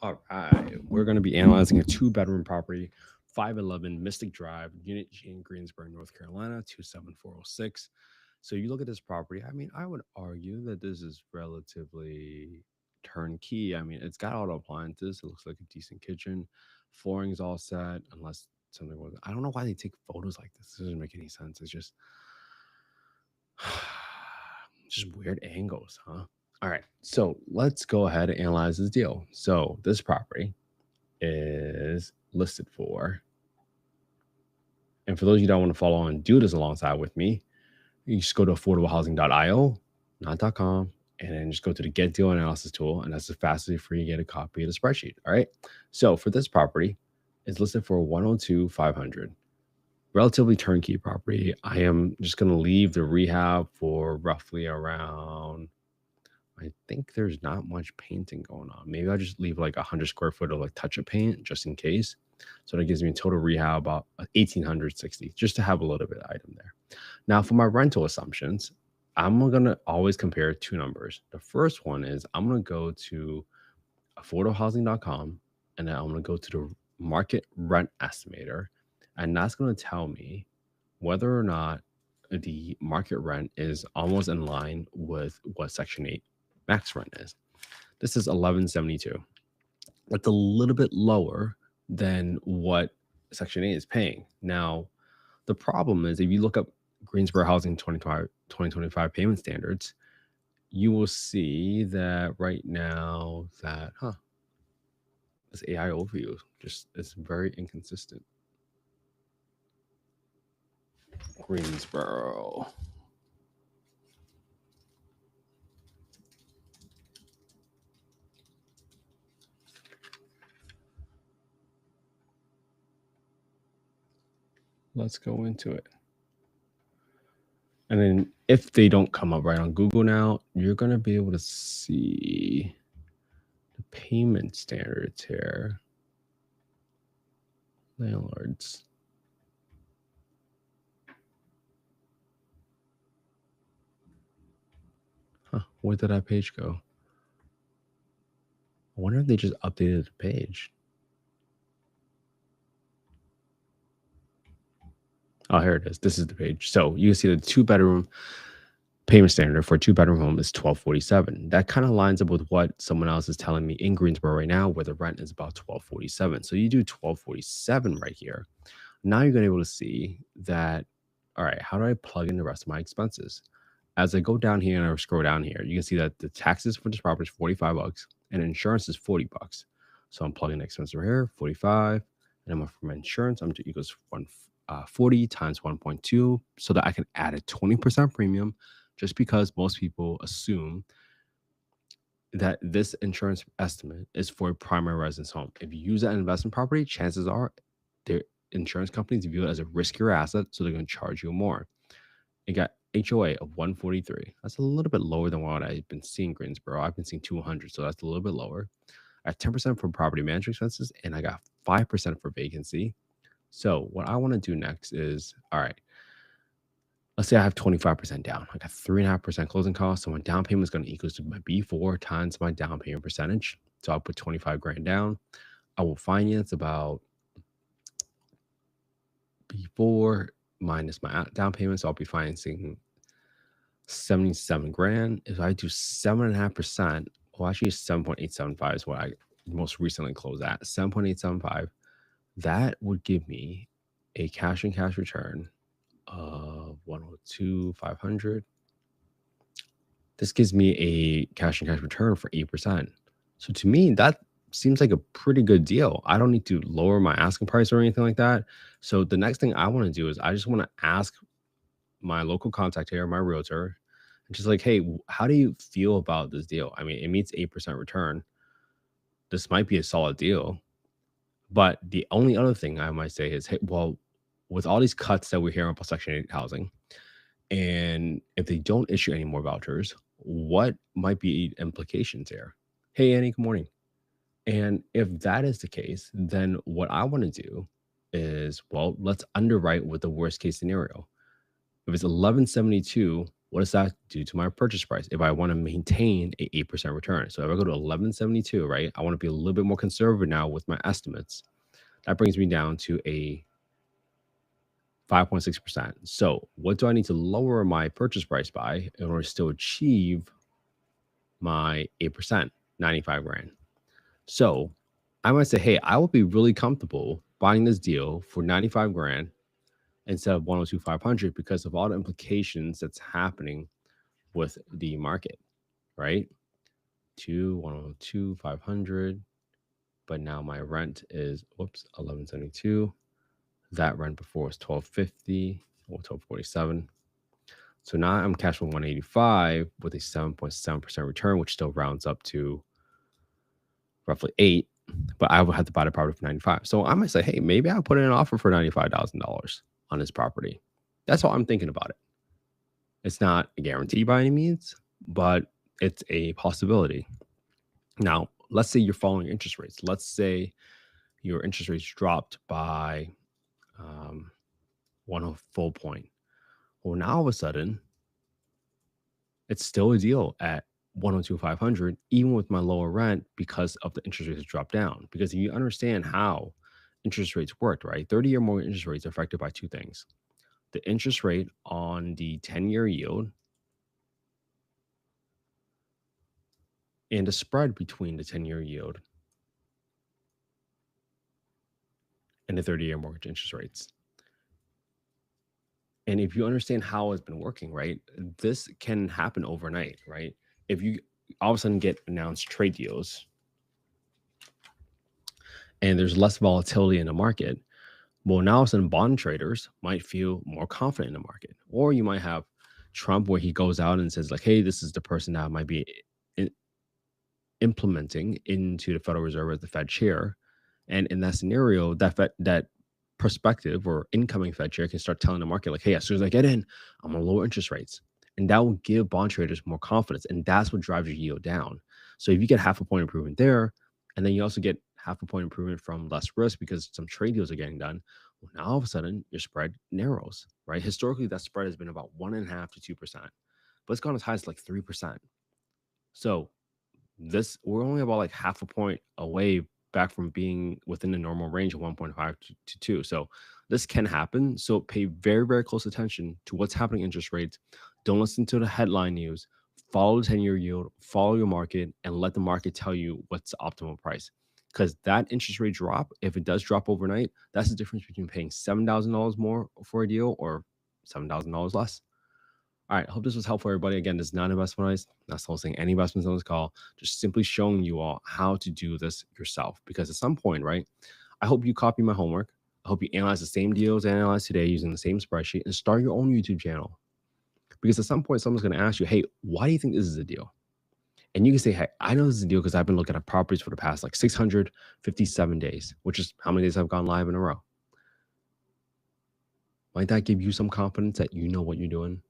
All right, we're going to be analyzing a two-bedroom property, 511 Mystic Drive, Unit G in Greensboro, North Carolina, 27406. So you look at this property, I mean, I would argue that this is relatively turnkey. I mean, it's got all the appliances. It looks like a decent kitchen. Flooring's all set, unless something was. I don't know why they take photos like this. This doesn't make any sense. It's just weird angles, huh? All right, so let's go ahead and analyze this deal. So this property is listed for, and for those of you that want to follow and do this alongside with me, you just go to affordablehousing.io, not .com, and then just go to the Get Deal Analysis tool, and that's the fastest for you to get a copy of the spreadsheet. All right. So for this property, it's listed for 102,500. Relatively turnkey property. I am just going to leave the rehab for roughly around. I think there's not much painting going on. Maybe I'll just leave like 100 square foot of like touch-up paint just in case. So that gives me a total rehab about 1,860, just to have a little bit of item there. Now for my rental assumptions, I'm gonna always compare two numbers. The first one is I'm gonna go to affordablehousing.com, and then I'm gonna go to the market rent estimator, and that's gonna tell me whether or not the market rent is almost in line with what Section 8 max rent is. This is 1172. That's a little bit lower than what Section 8 is paying. Now, the problem is if you look up Greensboro Housing 2025 payment standards, you will see that right now that, this AI overview just is very inconsistent. Greensboro. Let's go into it. And then if they don't come up right on Google now, you're going to be able to see the payment standards here. Landlords. Where did that page go? I wonder if they just updated the page. Oh, here it is. This is the page. So you can see the two-bedroom payment standard for a two-bedroom home is $1,247. That kind of lines up with what someone else is telling me in Greensboro right now, where the rent is about $1,247. So you do $1,247 right here. Now you're going to be able to see that, all right, how do I plug in the rest of my expenses? As I go down here and I scroll down here, you can see that the taxes for this property is $45 and insurance is $40. So I'm plugging the expense right here, 45, and then for my insurance, I'm to equals 140 times 1.2, so that I can add a 20% premium, just because most people assume that this insurance estimate is for a primary residence home. If you use that investment property, chances are their insurance companies view it as a riskier asset, so they're going to charge you more. It got HOA of 143. That's a little bit lower than what I've been seeing Greensboro. I've been seeing 200, so that's a little bit lower. I have 10% for property management expenses, and I got 5% for vacancy. So what I want to do next is, all right, let's say I have 25% down. I got 3.5% closing costs. So my down payment is going to equal to my B4 times my down payment percentage. So I'll put 25 grand down. I will finance about B4 minus my down payment. So I'll be financing 77 grand. If I do 7.5%, well, actually 7.875 is what I most recently closed at. 7.875. That would give me a cash and cash return of 102,500. This gives me a cash and cash return for 8%. So to me, that seems like a pretty good deal. I don't need to lower my asking price or anything like that. So the next thing I want to do is I just want to ask my local contact here, my realtor, and just like, hey, how do you feel about this deal? I mean, it meets 8% return. This might be a solid deal. But the only other thing I might say is, hey, well, with all these cuts that we're hearing about Section 8 housing, and if they don't issue any more vouchers, what might be implications here? Hey, Annie, good morning. And if that is the case, then what I want to do is, well, let's underwrite with the worst case scenario. If it's 1172 What does that do to my purchase price if I want to maintain a 8% return? So if I go to 1172, right, I want to be a little bit more conservative now with my estimates. That brings me down to a 5.6%. So what do I need to lower my purchase price by in order to still achieve my 8%, 95 grand? So I might say, hey, I will be really comfortable buying this deal for 95 grand instead of 102,500 because of all the implications that's happening with the market, right? 102,500. But now my rent is 1172. That rent before was 1250 or 1247. So now I'm cash flow 185 with a 7.7% return, which still rounds up to roughly 8. But I would have to buy the property for 95. So I might say, hey, maybe I'll put in an offer for $95,000 on this property. That's all I'm thinking about it. It's not a guarantee by any means, but it's a possibility. Now, let's say you're following interest rates. Let's say your interest rates dropped by 1 full point. Well, now all of a sudden, it's still a deal at 102,500, even with my lower rent because of the interest rates drop down. Because if you understand how interest rates worked, right? 30-year mortgage interest rates are affected by two things: the interest rate on the 10-year yield and the spread between the 10-year yield and the 30-year mortgage interest rates. And if you understand how it's been working, right, this can happen overnight, right? If you all of a sudden get announced trade deals and there's less volatility in the market, well, now all of a sudden bond traders might feel more confident in the market. Or you might have Trump where he goes out and says, like, hey, this is the person that might be implementing into the Federal Reserve as the Fed chair. And in that scenario, that prospective or incoming Fed chair can start telling the market, like, hey, as soon as I get in, I'm gonna lower interest rates. And that will give bond traders more confidence. And that's what drives your yield down. So if you get half a point improvement there, and then you also get half a point improvement from less risk because some trade deals are getting done, well, now all of a sudden your spread narrows, right? Historically, that spread has been about 1.5% to 2%, but it's gone as high as like 3%. So we're only about like half a point away back from being within the normal range of 1.5 to 2. So this can happen. So pay very, very close attention to what's happening in interest rates. Don't listen to the headline news. Follow the 10-year yield, follow your market, and let the market tell you what's the optimal price. Because that interest rate drop, if it does drop overnight, that's the difference between paying $7,000 more for a deal or $7,000 less. All right. I hope this was helpful, everybody. Again, this is not investment advice, not soliciting any investments on this call, just simply showing you all how to do this yourself. Because at some point, right, I hope you copy my homework. I hope you analyze the same deals analyzed today using the same spreadsheet and start your own YouTube channel. Because at some point, someone's going to ask you, hey, why do you think this is a deal? And you can say, hey, I know this is a deal because I've been looking at properties for the past like 657 days, which is how many days I've gone live in a row. Might that give you some confidence that you know what you're doing?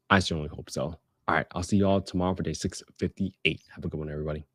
I certainly hope so. All right. I'll see you all tomorrow for day 658. Have a good one, everybody.